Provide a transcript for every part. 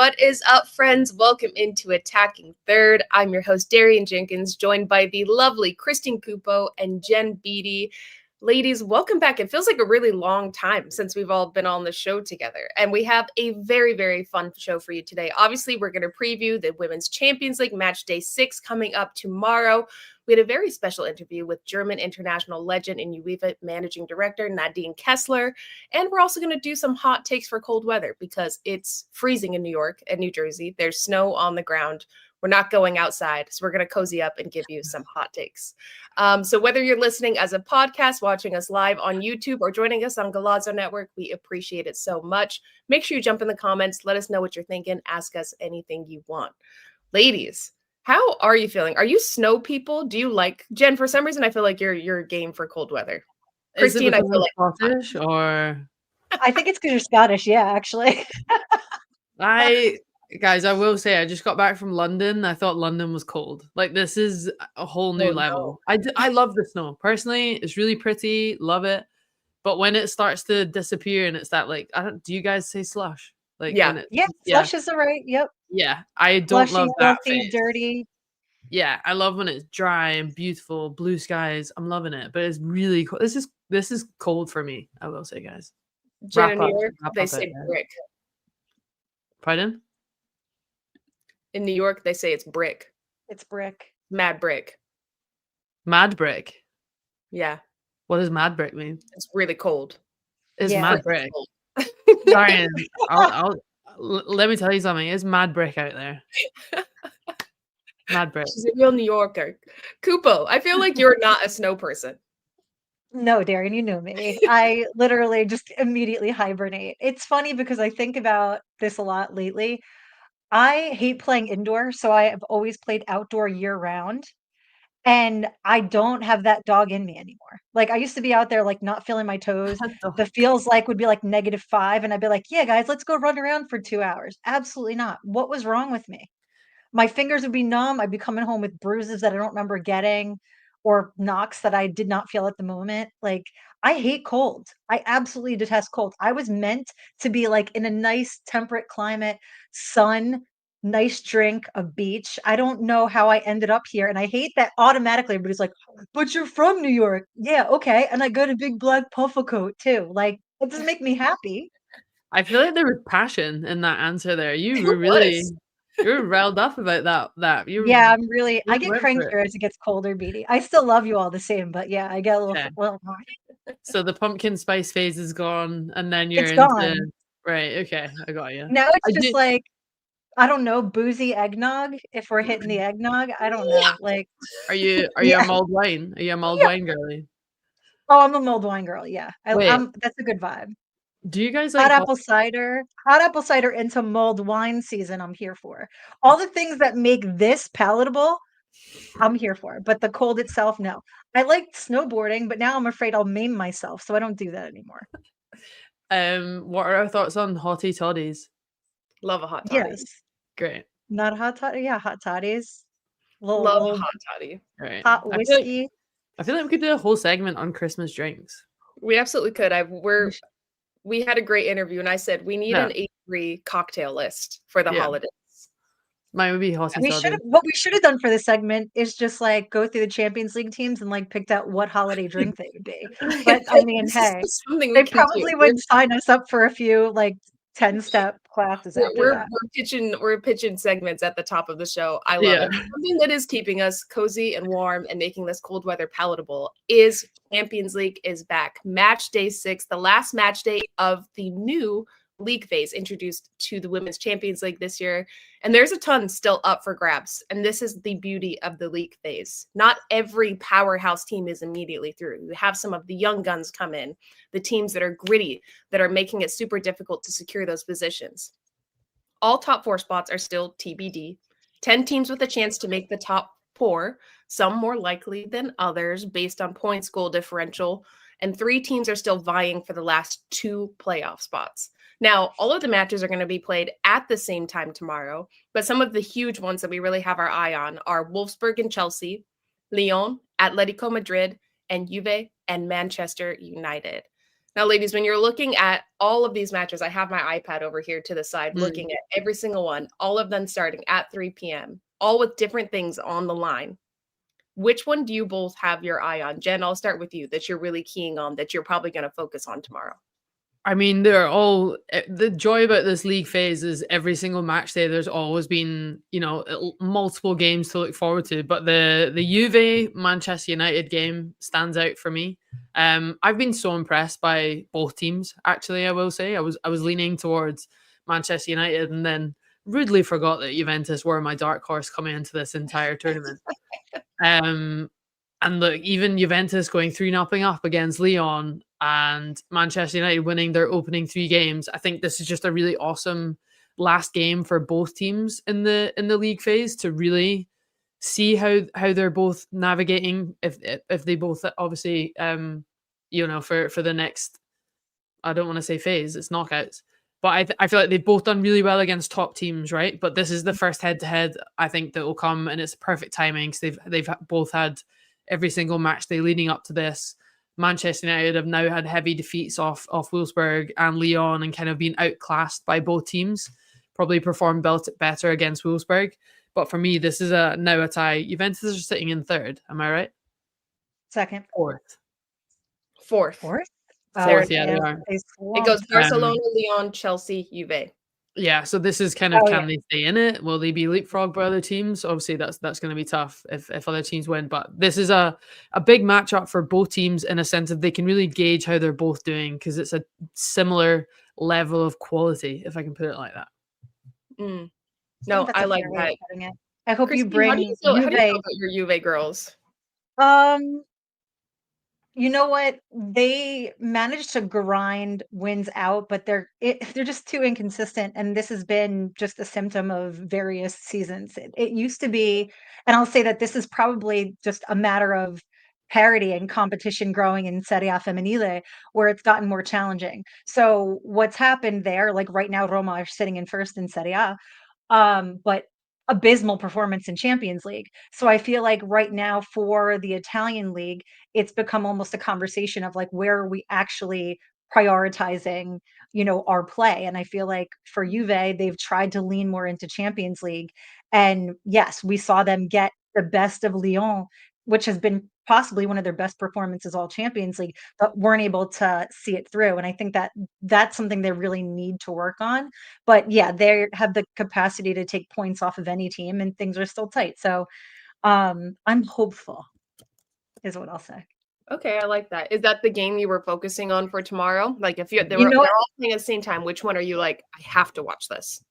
What is up, friends? Welcome into Attacking Third. I'm your host, Darian Jenkins, joined by the lovely Christine Cupo and Jen Beattie. Ladies, welcome back. It feels like a really long time since we've all been on the show together, and we have a very, very fun show for you today. Obviously, we're going to preview the Women's Champions League match day 6 coming up tomorrow. We had a very special interview with German international legend and UEFA managing director Nadine Kessler, and we're also going to do some hot takes for cold weather because it's freezing in New York and New Jersey. There's snow on the ground. We're not going outside, so we're going to cozy up and give you some hot takes. So whether you're listening as a podcast, watching us live on YouTube, or joining us on Galazzo Network, we appreciate it so much. Make sure you jump in the comments. Let us know what you're thinking. Ask us anything you want. Ladies, how are you feeling? Are you snow people? Do you like, Jen, for some reason, I feel like you're game for cold weather. Christine, I feel like Scottish, or I think it's because you're Scottish. Yeah, actually. Guys, I will say I just got back from London. I thought London was cold. Like, this is a whole new level. No. I love the snow. Personally, it's really pretty. Love it. But when it starts to disappear and it's that, like, do you guys say slush? Like, yeah, slush is all right. Yep. Yeah, I don't Slushy, love that. Filthy, dirty. Yeah, I love when it's dry and beautiful, blue skies. I'm loving it, but it's really cold. This is cold for me. I will say, guys. Jen, in New York, they say brick. Pardon? In New York, they say it's brick. It's brick. Mad brick. Mad brick? Yeah. What does mad brick mean? It's really cold. It's mad brick. Sorry, let me tell you something. It's mad brick out there. Mad brick. She's a real New Yorker. Cupo, I feel like you're not a snow person. No, Darian, you know me. I literally just immediately hibernate. It's funny because I think about this a lot lately. I hate playing indoor, so I have always played outdoor year round. And I don't have that dog in me anymore. Like, I used to be out there, like, not feeling my toes. The feels like would be like -5. And I'd be like, yeah, guys, let's go run around for 2 hours. Absolutely not. What was wrong with me? My fingers would be numb. I'd be coming home with bruises that I don't remember getting, or knocks that I did not feel at the moment. Like, I hate cold. I absolutely detest cold. I was meant to be like in a nice temperate climate, sun, nice drink, a beach. I don't know how I ended up here. And I hate that automatically everybody's like, but you're from New York. Yeah, okay. And I got a big black puffer coat too. Like, it doesn't make me happy. I feel like there was passion in that answer there. You were really... You're riled up about that. Yeah, I'm really. I get crankier as it gets colder, Beattie. I still love you all the same, but yeah, I get a little. Well, so the pumpkin spice phase is gone, and then you're gone. Right. Okay, I got you. Now it's just like, I don't know, boozy eggnog. If we're hitting the eggnog, I don't know. Like, are you a mulled wine? Are you a mulled wine girly? Oh, I'm a mulled wine girl. Yeah, that's a good vibe. Do you guys like hot apple cider? Hot apple cider into mulled wine season, I'm here for. All the things that make this palatable, I'm here for. But the cold itself, no. I liked snowboarding, but now I'm afraid I'll maim myself, so I don't do that anymore. What are our thoughts on hottie toddies? Love a hot toddy. Yes. Great. Not hot toddy? Yeah, hot toddies. Love hot toddy. Right. Hot whiskey. I feel like we could do a whole segment on Christmas drinks. We absolutely could. We had a great interview, and I said we need an 83 cocktail list for the holidays. Mine would be hottie. What we should have done for this segment is just like go through the Champions League teams and like picked out what holiday drink they would be. But I mean, hey, they probably would sign us up for a few like 10-step classes. We're pitching segments at the top of the show. I love it. Something that is keeping us cozy and warm and making this cold weather palatable is Champions League is back. Match day 6, the last match day of the new league phase introduced to the Women's Champions League this year. And there's a ton still up for grabs. And this is the beauty of the league phase. Not every powerhouse team is immediately through. You have some of the young guns come in, the teams that are gritty, that are making it super difficult to secure those positions. All top 4 spots are still TBD. 10 teams with a chance to make the top 4, some more likely than others based on points, goal differential. And 3 teams are still vying for the last 2 playoff spots. Now, all of the matches are going to be played at the same time tomorrow, but some of the huge ones that we really have our eye on are Wolfsburg and Chelsea, Lyon, Atletico Madrid, and Juve and Manchester United. Now, ladies, when you're looking at all of these matches, I have my iPad over here to the side, looking at every single one, all of them starting at 3 p.m., all with different things on the line. Which one do you both have your eye on? Jen, I'll start with you, that you're really keying on, that you're probably going to focus on tomorrow. I mean, they're all the joy about this league phase is every single match day. There's always been, multiple games to look forward to. But the Juve Manchester United game stands out for me. I've been so impressed by both teams. Actually, I will say I was leaning towards Manchester United, and then rudely forgot that Juventus were my dark horse coming into this entire tournament. And look, even Juventus going 3-0 up against Lyon and Manchester United winning their opening 3 games, I think this is just a really awesome last game for both teams in the league phase to really see how they're both navigating if they both obviously for the next, I don't want to say phase, it's knockouts. But I feel like they've both done really well against top teams, right? But this is the first head-to-head I think that will come, and it's perfect timing because they've both had every single match day leading up to this. Manchester United have now had heavy defeats off Wolfsburg and Lyon and kind of been outclassed by both teams. Probably performed better against Wolfsburg. But for me, this is now a tie. Juventus are sitting in third. Am I right? Second. Fourth. Fourth, yeah, they are. It goes Barcelona, Lyon, Chelsea, Juve. Yeah, so this is kind of can they stay in it? Will they be leapfrogged by other teams? Obviously, that's going to be tough if other teams win. But this is a big matchup for both teams in a sense that they can really gauge how they're both doing because it's a similar level of quality, if I can put it like that. No, I like that. I hope Christine, you bring how do you feel about your Juve girls? You know what? They managed to grind wins out, but they're just too inconsistent, and this has been just a symptom of various seasons. It used to be, and I'll say that this is probably just a matter of parity and competition growing in Serie A Femminile, where it's gotten more challenging. So what's happened there, like right now, Roma are sitting in first in Serie A, but abysmal performance in Champions League. So I feel like right now for the Italian league, it's become almost a conversation of like, where are we actually prioritizing, our play? And I feel like for Juve, they've tried to lean more into Champions League. And yes, we saw them get the best of Lyon, which has been possibly one of their best performances all Champions League, but weren't able to see it through. And I think that that's something they really need to work on. But yeah, they have the capacity to take points off of any team and things are still tight. So I'm hopeful is what I'll say. Okay, I like that. Is that the game you were focusing on for tomorrow? Like if they're all playing at the same time, which one are you like, I have to watch this?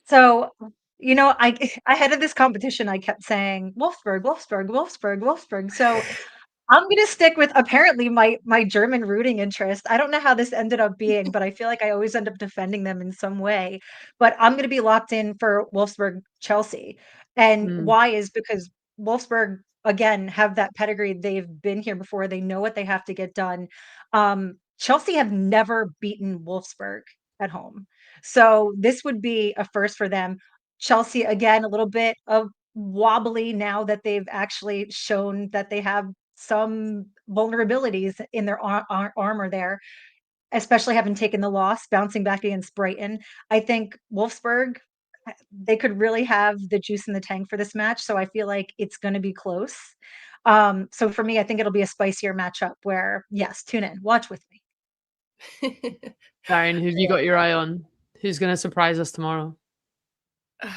So, ahead of this competition, I kept saying Wolfsburg, Wolfsburg, Wolfsburg, Wolfsburg. So I'm gonna stick with apparently my German rooting interest. I don't know how this ended up being, but I feel like I always end up defending them in some way. But I'm gonna be locked in for Wolfsburg Chelsea. And why is because Wolfsburg again have that pedigree. They've been here before. They know what they have to get done. Chelsea have never beaten Wolfsburg at home. So this would be a first for them. Chelsea again, a little bit of wobbly now that they've actually shown that they have some vulnerabilities in their armor there, especially having taken the loss, bouncing back against Brighton. I think Wolfsburg, they could really have the juice in the tank for this match. So I feel like it's going to be close. So for me, I think it'll be a spicier matchup where, yes, tune in, watch with me. Darian, who've you got your eye on? Who's going to surprise us tomorrow?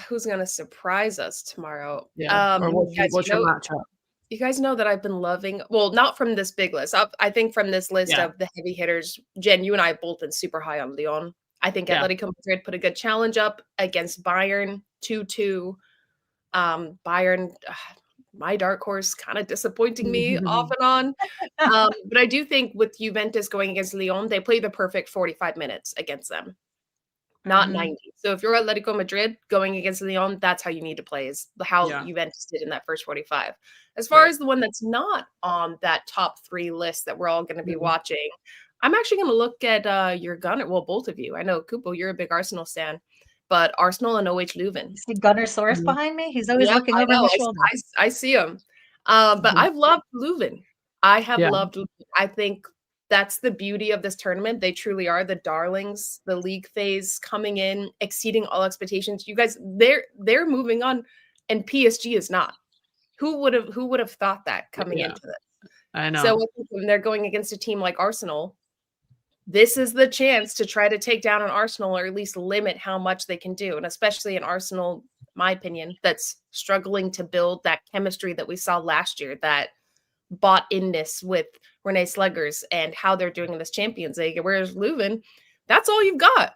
Who's going to surprise us tomorrow? Yeah. Or what's your matchup? You guys know that I've been loving, well, not from this big list. I think from this list of the heavy hitters, Jen, you and I have both been super high on Lyon. I think Atletico Madrid put a good challenge up against Bayern, 2-2. Bayern, my dark horse, kind of disappointing me off and on. But I do think with Juventus going against Lyon, they play the perfect 45 minutes against them. Not 90. So if you're Atletico Madrid going against Lyon, that's how you need to play, is how Juventus did in that first 45. As far as the one that's not on that top 3 list that we're all going to be watching, I'm actually going to look at your Gunner. Well, both of you. I know, Cupo, you're a big Arsenal stan, but Arsenal and OH Leuven. See Gunnersaurus behind me? He's always looking over my shoulder. I see him. But I've loved Leuven. I have loved Leuven. I think that's the beauty of this tournament. They truly are the darlings, the league phase coming in, exceeding all expectations. You guys, they're moving on, and PSG is not. Who would have thought that coming into this? I know. So when they're going against a team like Arsenal, this is the chance to try to take down an Arsenal, or at least limit how much they can do. And especially an Arsenal, my opinion, that's struggling to build that chemistry that we saw last year, that bought inness with Renee Sluggers and how they're doing in this Champions League. Whereas Leuven, that's all you've got.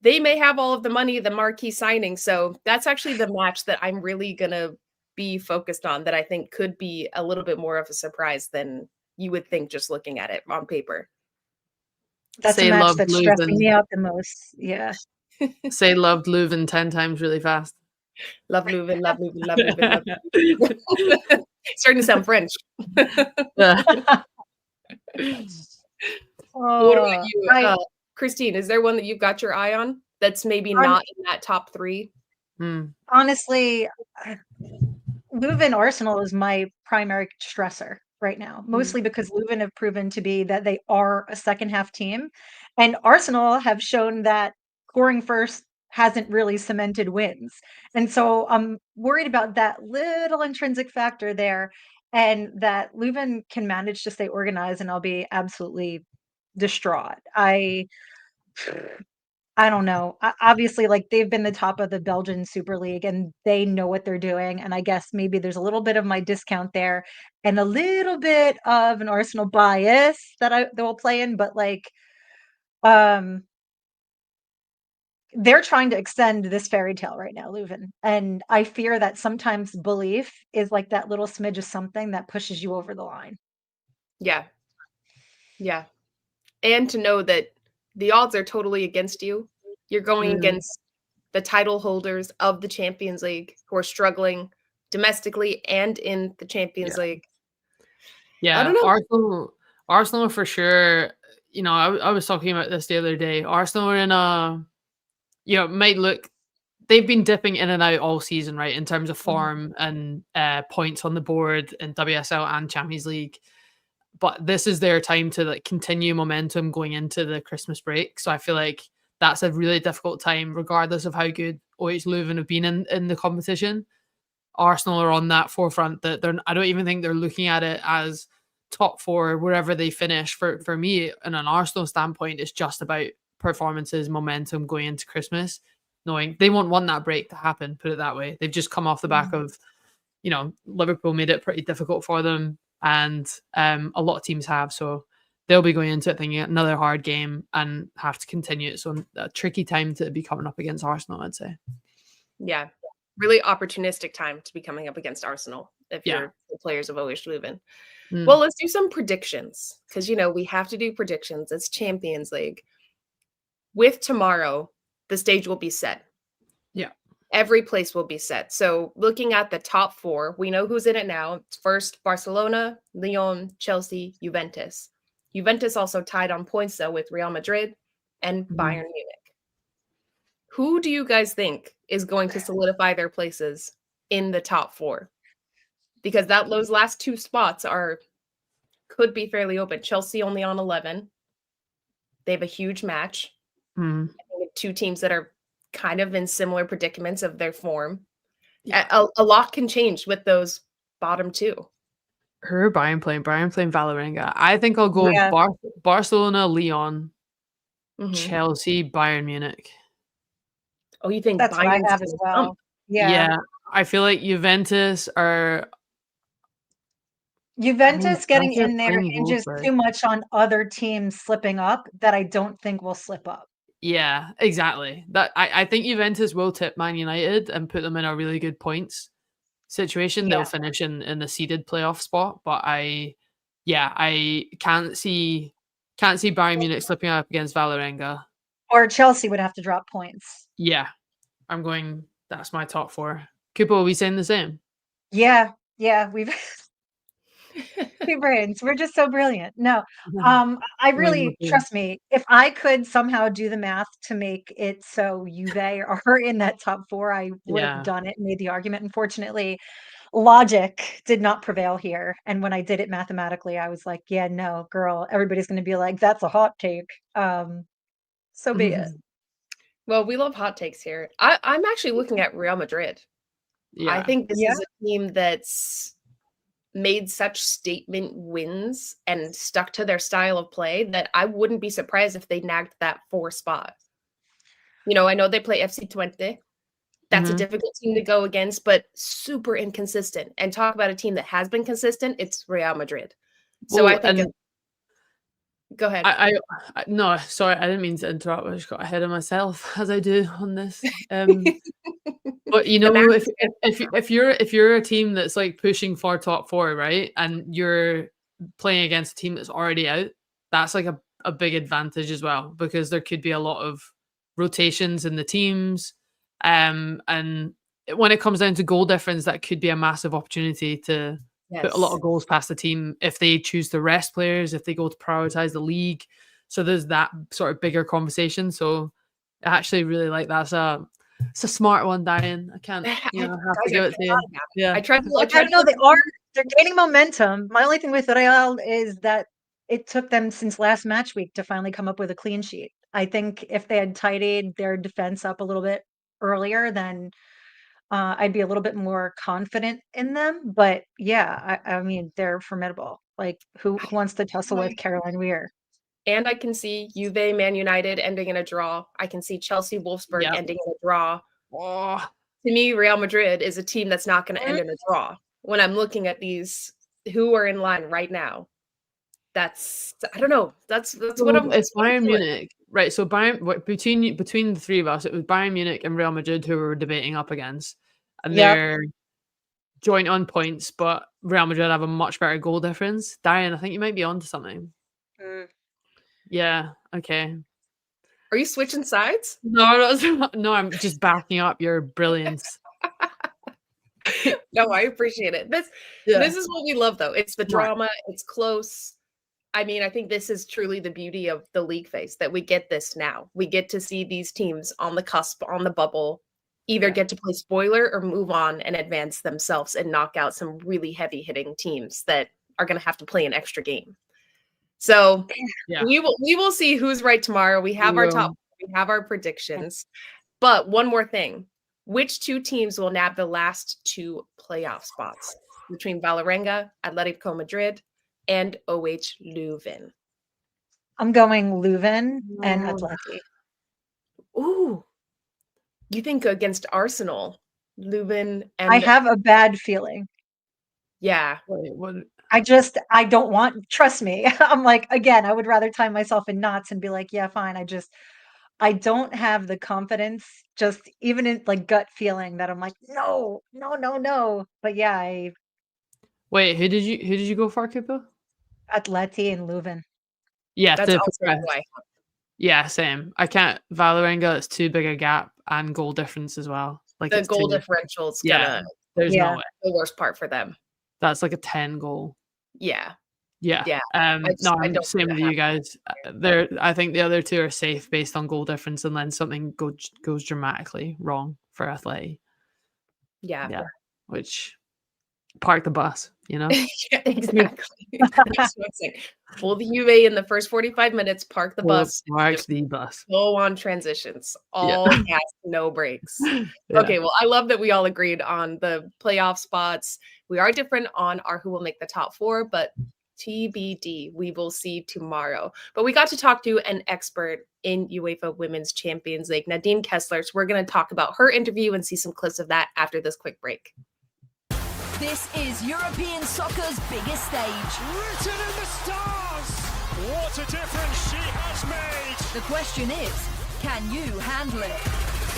They may have all of the money, the marquee signing. So that's actually the match that I'm really going to be focused on, that I think could be a little bit more of a surprise than you would think just looking at it on paper. That's a match that's stressing me out the most. Yeah. Say loved Leuven 10 times really fast. Love Leuven, love Leuven, love Leuven, love Leuven. Starting to sound French. What about you, Christine? Is there one that you've got your eye on that's maybe not in that top 3? Honestly, Leuven Arsenal is my primary stressor right now, mostly because Leuven have proven to be that they are a second half team, and Arsenal have shown that scoring first hasn't really cemented wins. And so I'm worried about that little intrinsic factor there, and that Leuven can manage to stay organized, and I'll be absolutely distraught. I don't know. Obviously, like, they've been the top of the Belgian Super League, and they know what they're doing. And I guess maybe there's a little bit of my discount there, and a little bit of an Arsenal bias that will play in. But like, they're trying to extend this fairy tale right now, Leuven, and I fear that sometimes belief is like that little smidge of something that pushes you over the line. Yeah, and to know that the odds are totally against you. You're going against the title holders of the Champions League, who are struggling domestically and in the Champions League. Yeah, I don't know. Arsenal for sure. You know, I was talking about this the other day. Arsenal are in a, might look, they've been dipping in and out all season, right, in terms of form and points on the board in WSL and Champions League. But this is their time to like continue momentum going into the Christmas break. So I feel like that's a really difficult time, regardless of how good OH Leuven have been in the competition. Arsenal are on that forefront that I don't even think they're looking at it as top 4 wherever they finish. For me, in an Arsenal standpoint, it's just about performances, momentum going into Christmas, knowing they won't want that break to happen, put it that way. They've just come off the back of, Liverpool made it pretty difficult for them. And a lot of teams have, so they'll be going into it thinking another hard game and have to continue it. So a tricky time to be coming up against Arsenal, I'd say. Yeah, really opportunistic time to be coming up against Arsenal if you're the players of OH Leuven. Well, let's do some predictions, because we have to do predictions. It's Champions League. With tomorrow, the stage will be set. Yeah. Every place will be set. So looking at the top 4, we know who's in it now. It's first Barcelona, Lyon, Chelsea, Juventus. Juventus also tied on points, though, with Real Madrid and Bayern Munich. Who do you guys think is going to solidify their places in the top 4? Because those last 2 spots could be fairly open. Chelsea only on 11. They have a huge match. I think 2 teams that are kind of in similar predicaments of their form. A lot can change with those bottom 2. Who are Bayern playing? Bayern playing Valerenga. I think I'll go Barcelona, Lyon, Chelsea, Bayern Munich. Oh, you think that's Bayern what I have as well? Yeah, I feel like Juventus getting in there hinges too much on other teams slipping up that I don't think will slip up. Yeah, exactly. That I think Juventus will tip Man United and put them in a really good points situation. They'll finish in the seeded playoff spot, but I can't see Bayern Munich slipping up against Valerenga. Or Chelsea would have to drop points. Yeah, that's my top 4. Cupo, are we saying the same? Yeah, we've two brains. We're just so brilliant. No, I really, trust me, if I could somehow do the math to make it so Juve are in that top 4, I would have done it, made the argument. Unfortunately, logic did not prevail here. And when I did it mathematically, I was like, yeah, no, girl, everybody's going to be like, that's a hot take. So be it. Well, we love hot takes here. I'm actually looking at Real Madrid. Yeah. I think this is a team that's made such statement wins and stuck to their style of play that I wouldn't be surprised if they nagged that 4 spot. I know they play FC Twente. That's a difficult team to go against, but super inconsistent. And talk about a team that has been consistent, it's Real Madrid. So I think go ahead. I no, sorry, I didn't mean to interrupt. I just got ahead of myself as I do on this. But if you're a team that's like pushing for top 4, right, and you're playing against a team that's already out, that's like a big advantage as well, because there could be a lot of rotations in the teams, and when it comes down to goal difference, that could be a massive opportunity to put a lot of goals past the team if they choose to rest players, if they go to prioritize the league. So there's that sort of bigger conversation. So I actually really like that. It's a smart one, Darian. I can't, have to give it to you. Yeah, I tried to know they're gaining momentum. My only thing with Real is that it took them since last match week to finally come up with a clean sheet. I think if they had tidied their defense up a little bit earlier, then I'd be a little bit more confident in them. But yeah, I mean, they're formidable. Like, who wants to tussle with Caroline Weir? And I can see Juve, Man United ending in a draw. I can see Chelsea, Wolfsburg ending in a draw. Oh. To me, Real Madrid is a team that's not going to end in a draw. When I'm looking at these who are in line right now, I don't know. That's what I'm. It's Bayern Munich, right? So between the three of us, it was Bayern Munich and Real Madrid who we were debating up against, and they're joint on points, but Real Madrid have a much better goal difference. Darian, I think you might be onto something. Yeah. Okay. Are you switching sides? No, I'm just backing up your brilliance. No, I appreciate it. This is what we love, though. It's the drama. It's close. I mean, I think this is truly the beauty of the league phase, that we get this now. We get to see these teams on the cusp, on the bubble, either get to play spoiler or move on and advance themselves and knock out some really heavy-hitting teams that are going to have to play an extra game. So we will see who's right tomorrow. We have our top, we have our predictions. But one more thing. Which 2 teams will nab the last 2 playoff spots between Valerenga, Atletico Madrid, and OH Leuven? I'm going Leuven and Atleti. Ooh. You think against Arsenal, Leuven and... I have a bad feeling. Yeah. Wait, what? I don't want, trust me. I'm like, again, I would rather tie myself in knots and be like, yeah, fine. I don't have the confidence, just even in like gut feeling, that I'm like, no. But yeah, Wait, who did you go for, Cupo? Atleti and Leuven. Yeah, that's also why. Yeah, same. I can't. Valerenga, it's too big a gap, and goal difference as well. Like the goal differential is gonna. There's no way. The worst part for them. That's like a 10 goal. Yeah. No, I'm same with you guys. I think the other 2 are safe based on goal difference, and then something goes dramatically wrong for Atleti. Yeah. Which, park the bus, Yeah, exactly. That's what I'm saying. Pull the UA in the first 45 minutes, park the bus. Park the bus. Go on transitions. All gas, no brakes. Okay, well, I love that we all agreed on the playoff spots. We are different on who will make the top 4, but TBD, we will see tomorrow. But we got to talk to an expert in UEFA Women's Champions League, Nadine Kessler. So we're going to talk about her interview and see some clips of that after this quick break. This is European soccer's biggest stage. Written in the stars! What a difference she has made! The question is, can you handle it?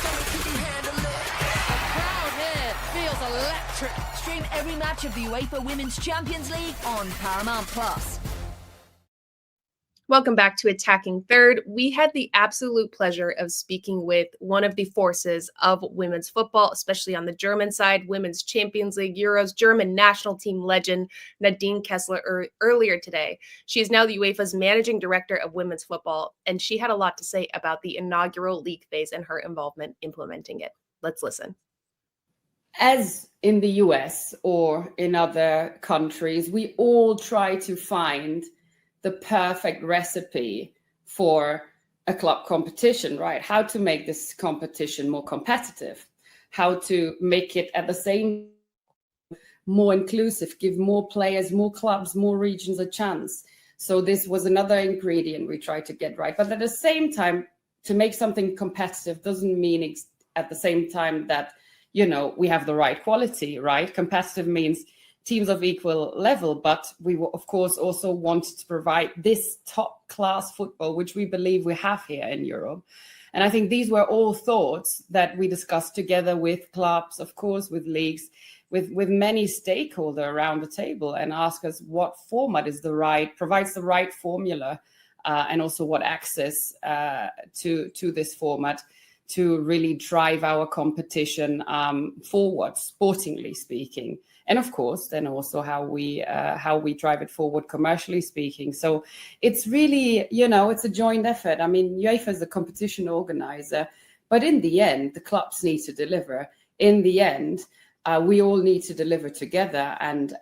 Can you handle it? The crowd here feels electric. Stream every match of the UEFA Women's Champions League on Paramount+. Welcome back to Attacking Third. We had the absolute pleasure of speaking with one of the forces of women's football, especially on the German side, Women's Champions League, Euros, German national team legend, Nadine Kessler, earlier today. She is now the UEFA's managing director of women's football, and she had a lot to say about the inaugural league phase and her involvement implementing it. Let's listen. as in the US or in other countries, we all try to find the perfect recipe for a club competition, right? How to make this competition more competitive, how to make it at the same more inclusive, give more players, more clubs, more regions a chance. So this was another ingredient we tried to get right. But at the same time, to make something competitive doesn't mean at the same time that, you know, we have the right quality, right? Competitive means teams of equal level, but we of course also wanted to provide this top class football, which we believe we have here in Europe. And I think these were all thoughts that we discussed together with clubs, of course, with leagues, with many stakeholders around the table, and ask us what format is provides the right formula, and also what access to this format to really drive our competition forward, sportingly speaking. And of course, then also how we drive it forward commercially speaking. So it's really, you know, it's a joint effort. I mean, UEFA is the competition organizer, but in the end, the clubs need to deliver. In the end, we all need to deliver together and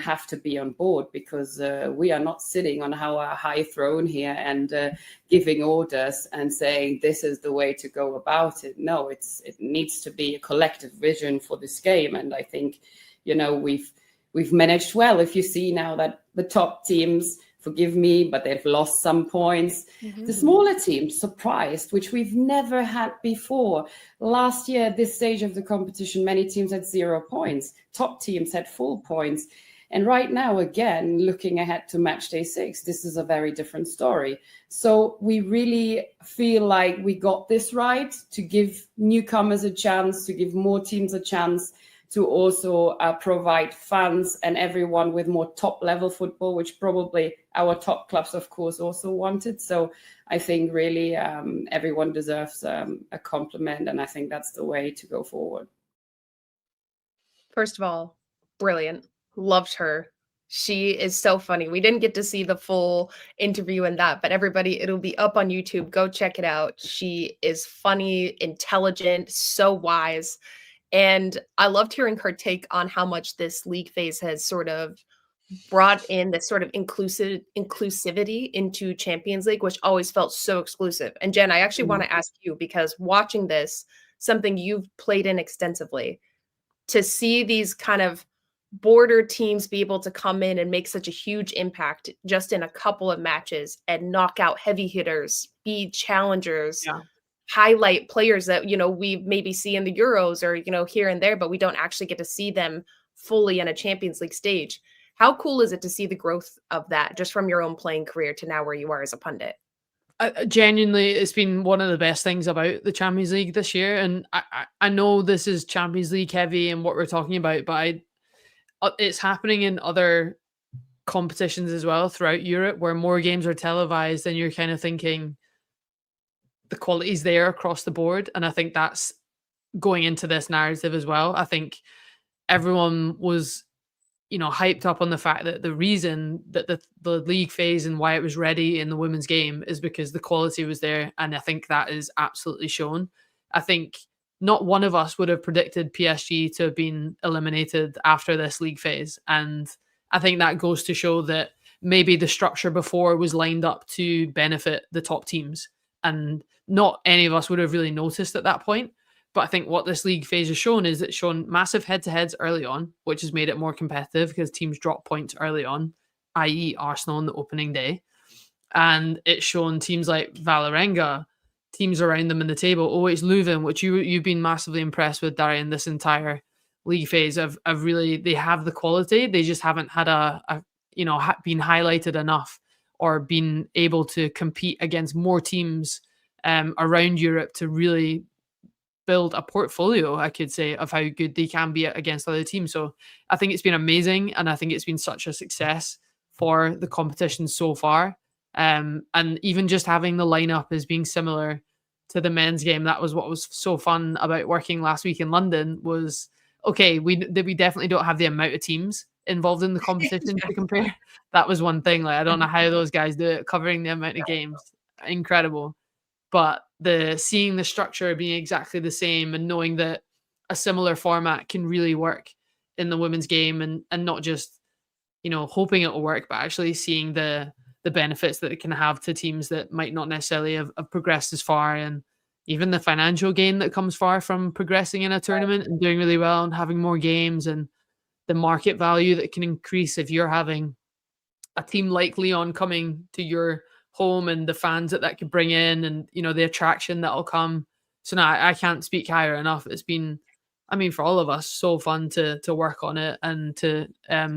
have to be on board, because we are not sitting on our high throne here and giving orders and saying this is the way to go about it. No, it needs to be a collective vision for this game, and I think, you know, we've managed well. If you see now that the top teams, forgive me, but they've lost some points. Mm-hmm. The smaller teams surprised, which we've never had before. Last year, at this stage of the competition, many teams had 0 points. Top teams had full points. And right now, again, looking ahead to match day 6, this is a very different story. So we really feel like we got this right, to give newcomers a chance, to give more teams a chance, to also provide fans and everyone with more top-level football, which probably our top clubs, of course, also wanted. So I think really everyone deserves a compliment, and I think that's the way to go forward. First of all, brilliant. Loved her. She is so funny. We didn't get to see the full interview in that, but everybody, it'll be up on YouTube. Go check it out. She is funny, intelligent, so wise. And I loved hearing her take on how much this league phase has sort of brought in this sort of inclusivity into Champions League, which always felt so exclusive. And Jen, I actually want to ask you, because watching this, something you've played in extensively, to see these kind of border teams be able to come in and make such a huge impact just in a couple of matches and knock out heavy hitters, be challengers, highlight players that, you know, we maybe see in the Euros or, you know, here and there, but we don't actually get to see them fully in a Champions League stage. How cool is it to see the growth of that just from your own playing career to now where you are as a pundit? Genuinely, it's been one of the best things about the Champions League this year. And I know this is Champions League heavy and what we're talking about, but it's happening in other competitions as well throughout Europe, where more games are televised, and you're kind of thinking, the quality's there across the board. And I think that's going into this narrative as well. I think everyone was, you know, hyped up on the fact that the reason that the league phase and why it was ready in the women's game is because the quality was there. And I think that is absolutely shown. I think not one of us would have predicted PSG to have been eliminated after this league phase. And I think that goes to show that maybe the structure before was lined up to benefit the top teams. And not any of us would have really noticed at that point. But I think what this league phase has shown is it's shown massive head-to-heads early on, which has made it more competitive because teams drop points early on, i.e. Arsenal on the opening day. And it's shown teams like Vålerenga, teams around them in the table. Oh, it's Leuven, which you've been massively impressed with, Darian, this entire league phase. Of really, they have the quality. They just haven't had been highlighted enough or been able to compete against more teams around Europe to really build a portfolio, I could say, of how good they can be against other teams. So I think it's been amazing, and I think it's been such a success for the competition so far. And even just having the lineup as being similar to the men's game, that was what was so fun about working last week in London. Was okay, we definitely don't have the amount of teams involved in the competition to compare. That was one thing. Like, I don't know how those guys do it, covering the amount of games. Incredible. But seeing the structure being exactly the same and knowing that a similar format can really work in the women's game, and not just, hoping it will work, but actually seeing the benefits that it can have to teams that might not necessarily have progressed as far, and even the financial gain that comes far from progressing in a tournament and doing really well and having more games, and the market value that can increase if you're having a team like Lyon coming to your home, and the fans that could bring in, and the attraction that'll come. So no, I can't speak higher enough. It's been, for all of us, so fun to work on it, and to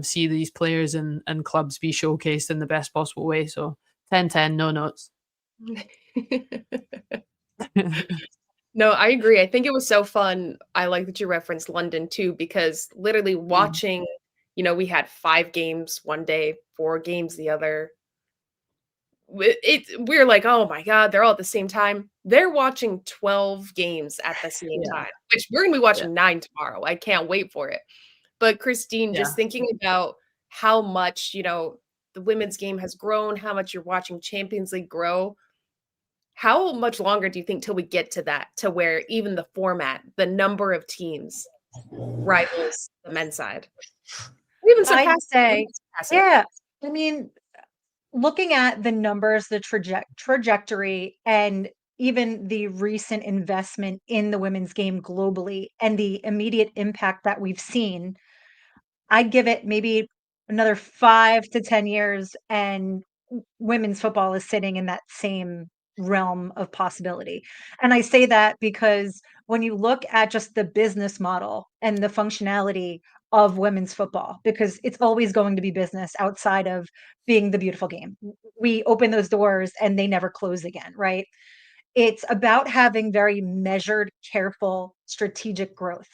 see these players and clubs be showcased in the best possible way. So 10-10, no notes. No, I agree. I think it was so fun. I like that you referenced London too, because literally watching, we had 5 games one day, 4 games the other. We're like, oh my God, they're all at the same time. They're watching 12 games at the same time, which we're going to be watching 9 tomorrow. I can't wait for it. But Christine, just thinking about how much, the women's game has grown, how much you're watching Champions League grow. How much longer do you think till we get to that, to where even the format, the number of teams rivals the men's side? Even I'd say, looking at the numbers, the trajectory, and even the recent investment in the women's game globally, and the immediate impact that we've seen, I'd give it maybe another 5 to 10 years, and women's football is sitting in that same realm of possibility. And I say that because when you look at just the business model and the functionality of women's football, because it's always going to be business outside of being the beautiful game. We open those doors and they never close again, right? It's about having very measured, careful, strategic growth,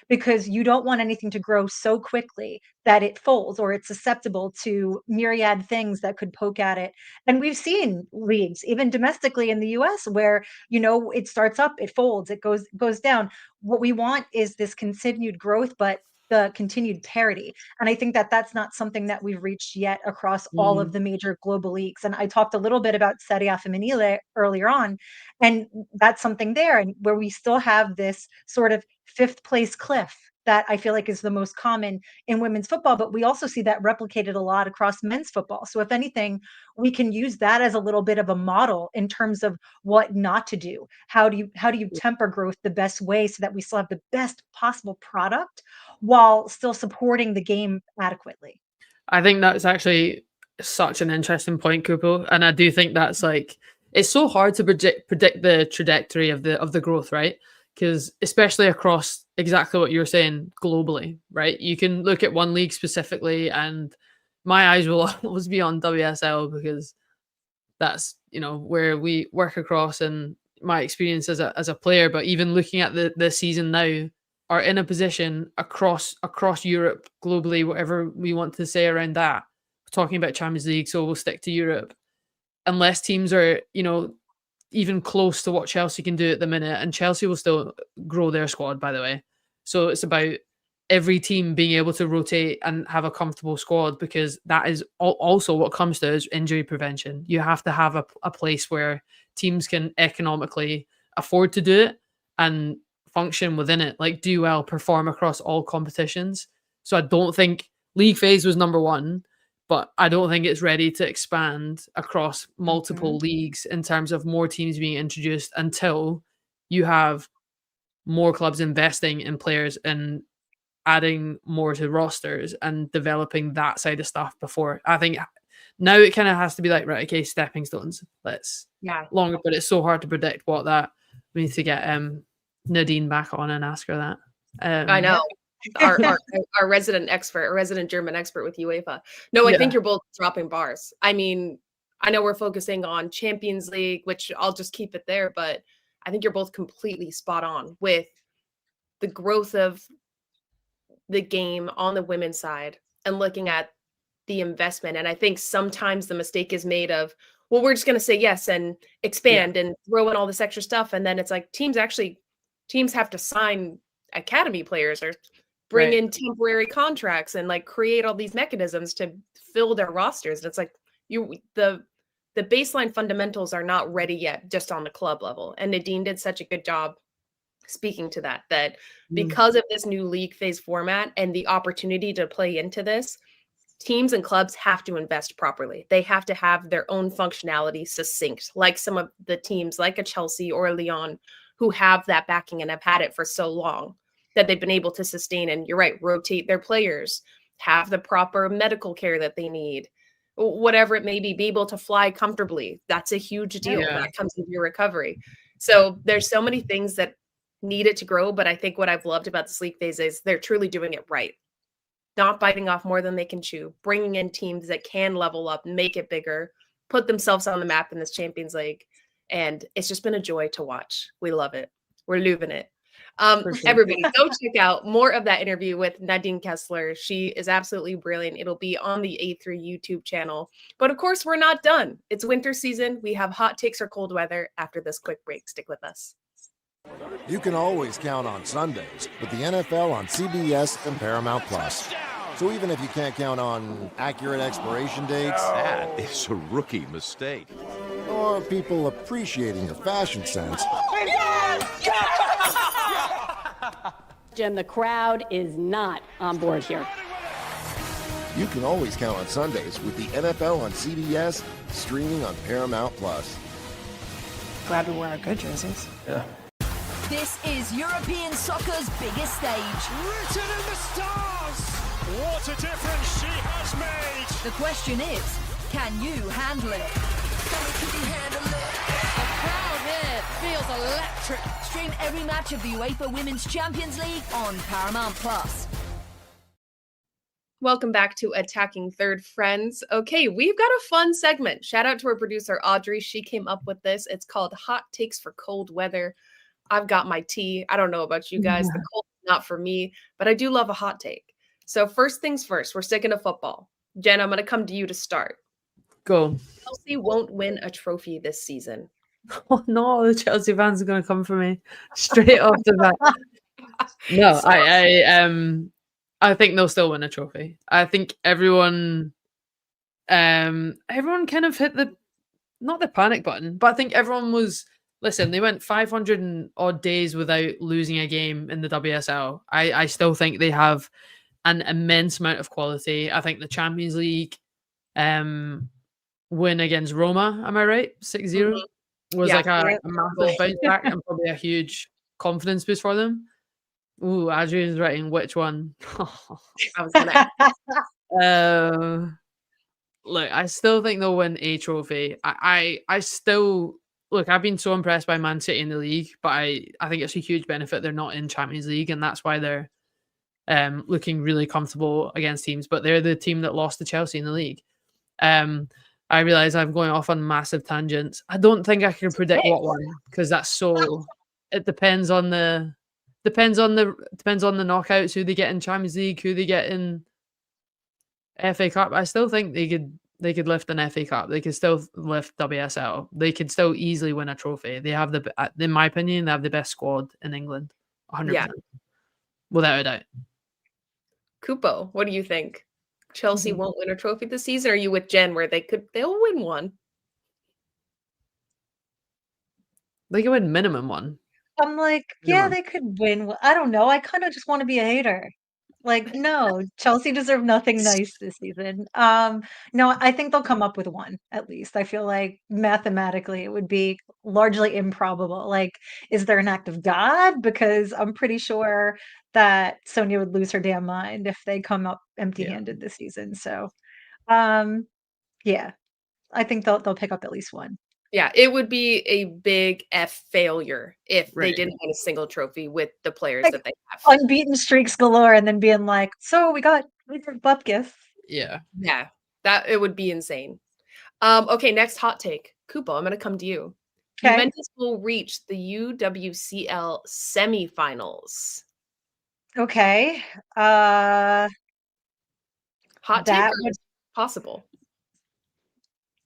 because you don't want anything to grow so quickly that it folds, or it's susceptible to myriad things that could poke at it. And we've seen leagues, even domestically in the US, where, it starts up, it folds, it goes down. What we want is this continued growth, but the continued parity. And I think that that's not something that we've reached yet across all of the major global leagues. And I talked a little bit about Serie A Femminile earlier on, and that's something there, and where we still have this sort of 5th place cliff that I feel like is the most common in women's football, but we also see that replicated a lot across men's football. So if anything, we can use that as a little bit of a model in terms of what not to do. How do you temper growth the best way so that we still have the best possible product while still supporting the game adequately? I think that's actually such an interesting point, Cupo. And I do think that's it's so hard to predict the trajectory of the growth, right? Because especially across exactly what you're saying globally, right? You can look at one league specifically, and my eyes will always be on WSL, because that's where we work across, and my experience as a player. But even looking at the season now, are in a position across Europe, globally, whatever we want to say around that. We're talking about Champions League, so we'll stick to Europe. Unless teams are, even close to what Chelsea can do at the minute, and Chelsea will still grow their squad, by the way. So it's about every team being able to rotate and have a comfortable squad, because that is also what comes to is injury prevention. You have to have a place where teams can economically afford to do it and function within it, do well, perform across all competitions. So I don't think league phase was number 1, but I don't think it's ready to expand across multiple leagues in terms of more teams being introduced until you have more clubs investing in players and adding more to rosters and developing that side of stuff before. I think now it kind of has to be right, okay, stepping stones. Let's longer, but it's so hard to predict what that. We need to get Nadine back on and ask her that. I know. our resident expert, a resident German expert with UEFA. No, I think you're both dropping bars. I mean, I know we're focusing on Champions League, which I'll just keep it there, but I think you're both completely spot on with the growth of the game on the women's side and looking at the investment. And I think sometimes the mistake is made of, well, we're just going to say yes and expand and throw in all this extra stuff. And then it's like teams have to sign academy players or bring in temporary contracts and create all these mechanisms to fill their rosters. And it's like the baseline fundamentals are not ready yet, just on the club level. And Nadine did such a good job speaking to that because of this new league phase format and the opportunity to play into this, teams and clubs have to invest properly. They have to have their own functionality succinct, like some of the teams like a Chelsea or a Lyon who have that backing and have had it for so long that they've been able to sustain and, you're right, rotate their players, have the proper medical care that they need, whatever it may be able to fly comfortably. That's a huge deal. Yeah. That comes with your recovery. So there's so many things that need it to grow, but I think what I've loved about this league phase is they're truly doing it right. Not biting off more than they can chew, bringing in teams that can level up, make it bigger, put themselves on the map in this Champions League. And it's just been a joy to watch. We love it. We're Leuven it. Sure. Everybody, go check out more of that interview with Nadine Kessler. She is absolutely brilliant. It'll be on the A3 YouTube channel. But of course, we're not done. It's winter season. We have hot takes or cold weather after this quick break. Stick with us. You can always count on Sundays with the NFL on CBS and Paramount Plus. So even if you can't count on accurate expiration dates, that is a rookie mistake, or people appreciating your fashion sense, Jim, the crowd is not on board here. you can always count on Sundays with the NFL on CBS, streaming on Paramount Plus. Glad we wear our good jerseys. Yeah. This is European soccer's biggest stage. Written in the stars. What a difference she has made. The question is, can you handle it? The crowd here feels electric. Stream every match of the UEFA Women's Champions League on Paramount Plus. Welcome back to Attacking Third, friends. Okay, we've got a fun segment. Shout out to our producer, Audrey. She came up with this. It's called Hot Takes for Cold Weather. I've got my tea. I don't know about you guys. The cold is not for me, but I do love a hot take. So first things first, we're sticking to football. Jen, I'm going to come to you to start. Go. Chelsea won't win a trophy this season. Oh no, the Chelsea fans are going to come for me straight off the bat. No, So- I think they'll still win a trophy. I think everyone kind of hit not the panic button, but I think everyone was. Listen, they went 500 and odd days without losing a game in the WSL. I still think they have an immense amount of quality. I think the Champions League win against Roma, am I right? 6-0 was Yeah. like a massive bounce back and probably a huge confidence boost for them. Ooh, Adrian's writing which one? I was gonna Look, I still think they'll win a trophy. I still look, I've been so impressed by Man City in the league, but I think it's a huge benefit they're not in Champions League, and that's why they're looking really comfortable against teams. But they're the team that lost to Chelsea in the league. I realize I'm going off on massive tangents. I don't think I can predict what one because that's so. It depends on the knockouts, who they get in Champions League, who they get in FA Cup. I still think they could lift an FA Cup. They could still lift WSL. They could still easily win a trophy. They have in my opinion, they have the best squad in England, 100%, without a doubt. Cupo, what do you think? Chelsea won't win a trophy this season? Or are you with Jen where they'll win one? They could win minimum one. I'm like, yeah, they could win. I don't know. I kind of just want to be a hater. Like, no, Chelsea deserve nothing nice this season. No, I think they'll come up with one at least. I feel like mathematically it would be largely improbable. Like, is there an act of God? Because I'm pretty sure that Sonia would lose her damn mind if they come up empty-handed this season. So, yeah, I think they'll pick up at least one. Yeah, it would be a big F failure if they Right. didn't win a single trophy with the players Like, that they have. Unbeaten streaks galore, and then being like, so we got Bupkis. Yeah. Yeah, that it would be insane. Okay, next hot take. Cupo, I'm going to come to you. Okay. Juventus will reach the UWCL semifinals. Okay. Hot take That or would- possible?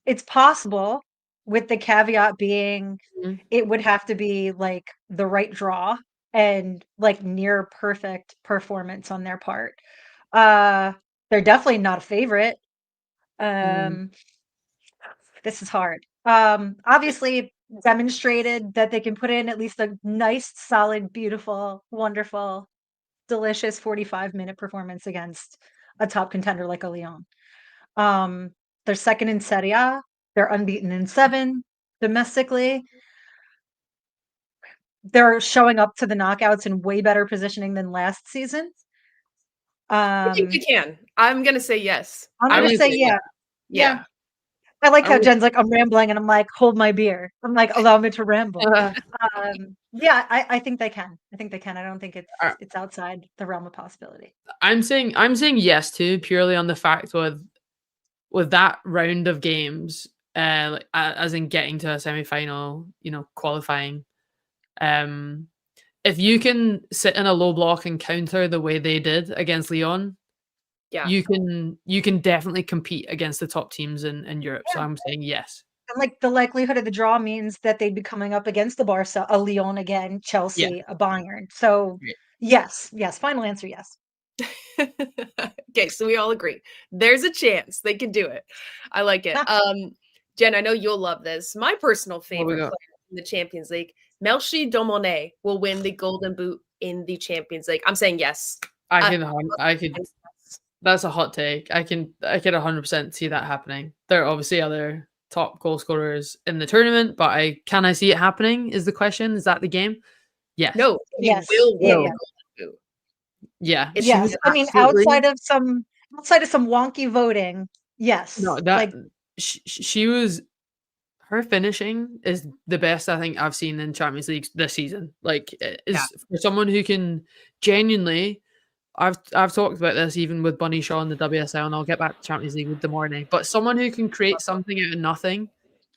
It's possible, with the caveat being Mhm. it would have to be like the right draw and like near perfect performance on their part. They're definitely not a favorite. This is hard. Obviously demonstrated that they can put in at least a nice, solid, beautiful, wonderful, delicious 45-minute performance against a top contender like a Lyon. They're second in Serie A. They're unbeaten in 7 domestically. They're showing up to the knockouts in way better positioning than last season. I think we can. I'm going to say yes. I'm going to say yeah. Yeah. I like how Jen's like, I'm rambling, and I'm like, hold my beer. I'm like, allow me to ramble. Yeah, I think they can. I think they can. I don't think it's outside the realm of possibility. I'm saying yes too, purely on the fact with that round of games, as in getting to a semi-final, qualifying. If you can sit in a low block and counter the way they did against Lyon, you can definitely compete against the top teams in Europe. Yeah. So I'm saying yes. And like the likelihood of the draw means that they'd be coming up against the Barca, a Lyon again, Chelsea, a Bayern. So yes. Final answer, yes. Okay, so we all agree. There's a chance they can do it. I like it. Jen, I know you'll love this. My personal favorite player in the Champions League, Melchi Domoneh, will win the Golden Boot in the Champions League. I'm saying yes. I could. That's a hot take. I can 100% see that happening. There are obviously other top goal scorers in the tournament, but can I see it happening? Is the question? Is that the game? Yes. No. Yes. Will win. Yeah. Yes. I mean, outside of some wonky voting, yes. No, that she was. Her finishing is the best I think I've seen in Champions League this season. Like, for someone who can genuinely. I've talked about this even with Bunny Shaw in the WSL, and I'll get back to Champions League with the morning. But someone who can create something out of nothing.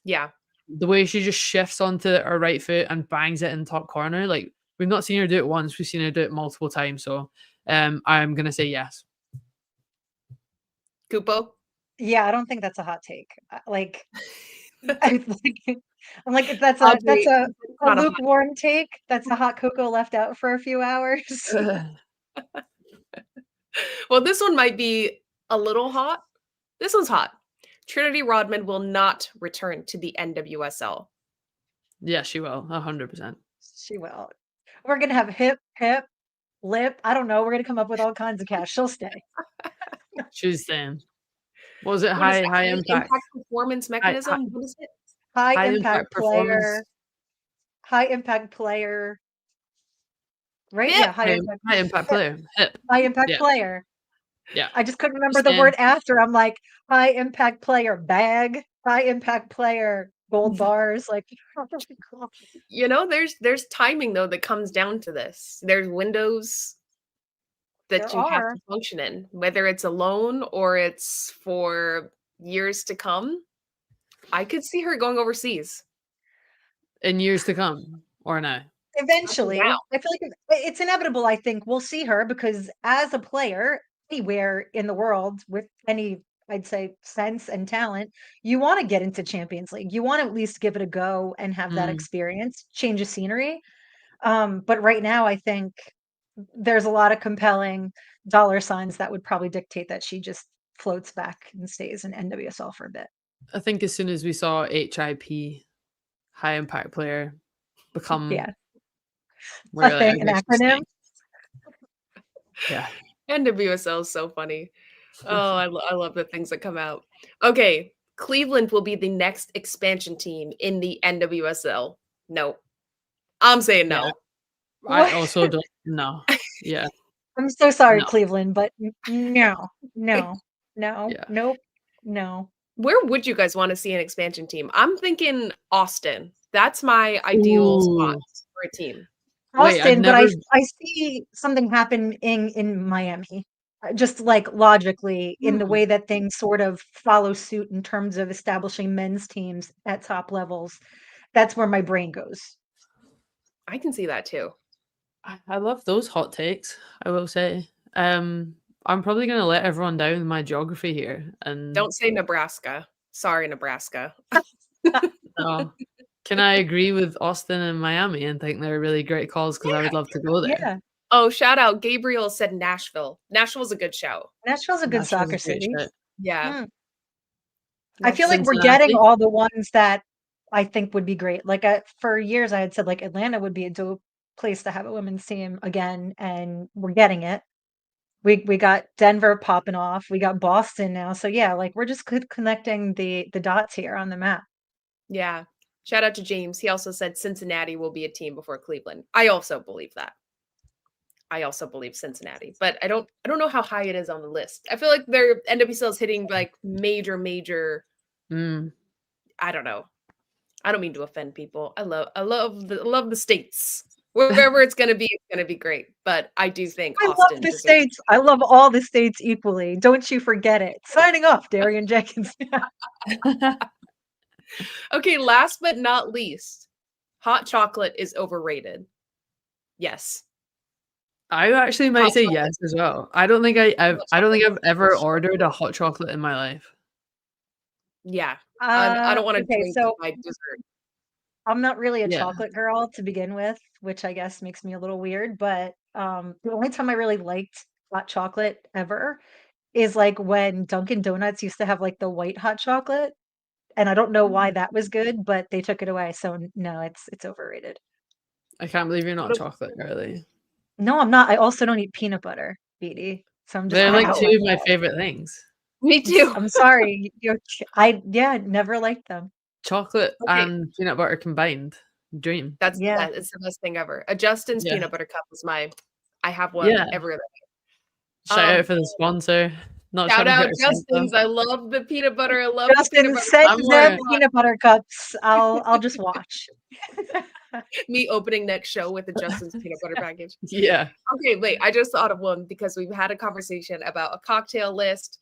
Yeah. The way she just shifts onto her right foot and bangs it in top corner. Like, we've not seen her do it once. We've seen her do it multiple times. So I'm going to say yes. Cupo? Yeah, I don't think that's a hot take. Like, I'm like, that's a lukewarm take. That's a hot cocoa left out for a few hours. Well, this one might be a little hot. This one's hot. Trinity Rodman will not return to the NWSL. Yeah, she will. 100%. She will. We're going to have hip, lip. I don't know. We're going to come up with all kinds of cash. She'll stay. She's staying. What was it? High impact performance mechanism? What is it? High impact player. High impact player. Right? Hip. Yeah, high impact player. Hip. High impact player. Yeah. I just couldn't remember the word after. I'm like, high impact player bag, high impact player gold bars. Like, there's timing though that comes down to this. There's windows that you have to function in, whether it's a loan or it's for years to come. I could see her going overseas. In years to come, or no? Eventually. I feel like it's inevitable. I think we'll see her because as a player, anywhere in the world with any, I'd say, sense and talent, you want to get into Champions League. You want to at least give it a go and have that experience, change of scenery. But right now, I think there's a lot of compelling dollar signs that would probably dictate that she just floats back and stays in NWSL for a bit. I think as soon as we saw HIP, high impact player, become an acronym. Yeah. NWSL is so funny. Oh, I love the things that come out. Okay, Cleveland will be the next expansion team in the NWSL. No. I'm saying no. Yeah. I also don't know. Yeah. I'm so sorry, Cleveland, but no. Nope. No. Where would you guys want to see an expansion team? I'm thinking Austin. That's my ideal spot for a team. Austin, but I see something happening in Miami. Just like logically in the way that things sort of follow suit in terms of establishing men's teams at top levels. That's where my brain goes. I can see that too. I love those hot takes, I will say. I'm probably going to let everyone down in my geography here. And don't say Nebraska. Sorry, Nebraska. No. Can I agree with Austin and Miami and think they're really great calls because I would love to go there? Yeah. Oh, shout out. Gabriel said Nashville. Nashville's a good show. Nashville's a good soccer city. Yeah. I feel like we're getting all the ones that I think would be great. Like for years, I had said like Atlanta would be a dope place to have a women's team again, and we're getting it. We got Denver popping off. We got Boston now. So yeah, like we're just connecting the dots here on the map. Yeah. Shout out to James. He also said Cincinnati will be a team before Cleveland. I also believe that. I also believe Cincinnati, but I don't know how high it is on the list. I feel like their NWSL is hitting like major. I don't know. I don't mean to offend people. I love the states. Wherever it's going to be great. But I do think I Austin love the states. I love all the states equally. Don't you forget it. Signing off, Darian Jenkins. Okay, last but not least, hot chocolate is overrated. Yes. I actually might say yes as well. I don't think I've ever ordered a hot chocolate in my life. Yeah. I don't want to drink so my dessert. I'm not really a chocolate girl to begin with, which I guess makes me a little weird, but the only time I really liked hot chocolate ever is like when Dunkin' Donuts used to have like the white hot chocolate, and I don't know why that was good, but they took it away. So no, it's overrated. I can't believe you're not chocolate girly. No, I'm not. I also don't eat peanut butter, Beattie. So I'm just They're like two of my favorite things. Me too. I'm sorry. Never liked them. Chocolate and peanut butter combined. Dream. It's the best thing ever. A Justin's peanut butter cup is I have one every other day. Shout out for the sponsor. Shout out Justin's. I love the peanut butter. I love Justin, send them peanut butter cups. I'll just watch. Me opening next show with a Justin's peanut butter package. Yeah. Okay, wait. I just thought of one because we've had a conversation about a cocktail list.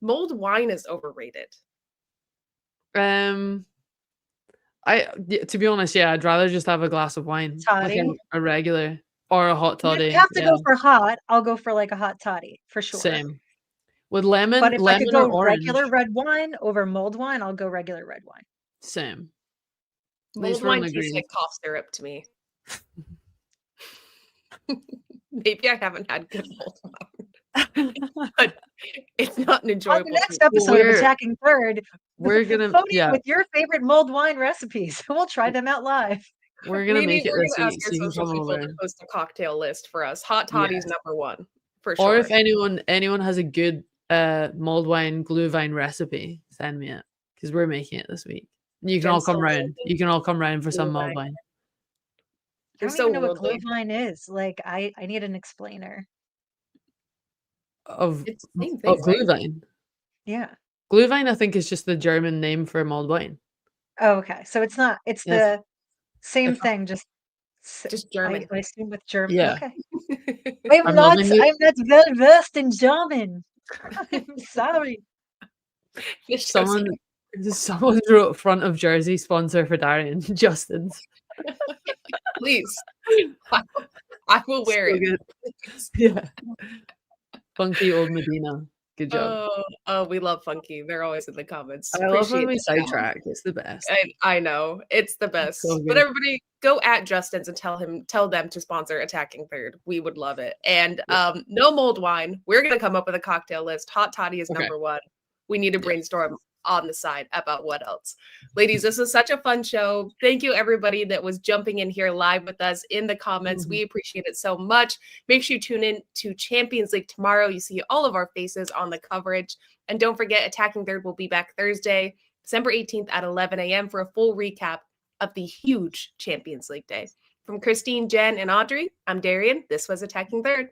Mulled wine is overrated. To be honest, I'd rather just have a glass of wine, like a regular or a hot toddy. If you have to go for hot, I'll go for like a hot toddy for sure. Same with lemon. But if I could go regular orange. red wine over mulled wine, I'll go regular red wine. Same. Mulled wine tastes like cough syrup to me. Maybe I haven't had good mulled wine, but it's not an enjoyable. On the next episode of Attacking Third, we're gonna with your favorite mulled wine recipes. We'll try them out live. We're gonna make it this week. So you can people to post a cocktail list for us. Hot toddy's number one for sure. Or if anyone has a good mulled wine Glühwein recipe, send me it because we're making it this week. You can all come round. You can all come round for some mulled wine. I don't even know what Glühwein is. Like I need an explainer. Of Glühwein. Yeah. Glühwein, I think, is just the German name for mulled wine. Oh, okay. So it's not. It's the same thing. Just German. I assume with German. Yeah. Okay. I'm not well versed in German. I'm sorry. Someone wrote front of jersey sponsor for Darian. Justin's. Please. I will wear it. Yeah. Funky old Medina. Good job. Oh, we love Funky. They're always in the comments. I love when we sidetrack. It's the best. I know. It's the best. So but everybody go at Justin's and tell them to sponsor Attacking Third. We would love it. And no mulled wine. We're gonna come up with a cocktail list. Hot toddy is number one. We need to brainstorm on the side about what else. Ladies, this was such a fun show. Thank you everybody that was jumping in here live with us in the comments. We appreciate it so much. Make sure you tune in to Champions League tomorrow. You see all of our faces on the coverage. And don't forget, Attacking Third will be back Thursday, December 18th at 11 a.m. for a full recap of the huge Champions League day. From Christine, Jen, and Audrey, I'm Darian. This was Attacking Third.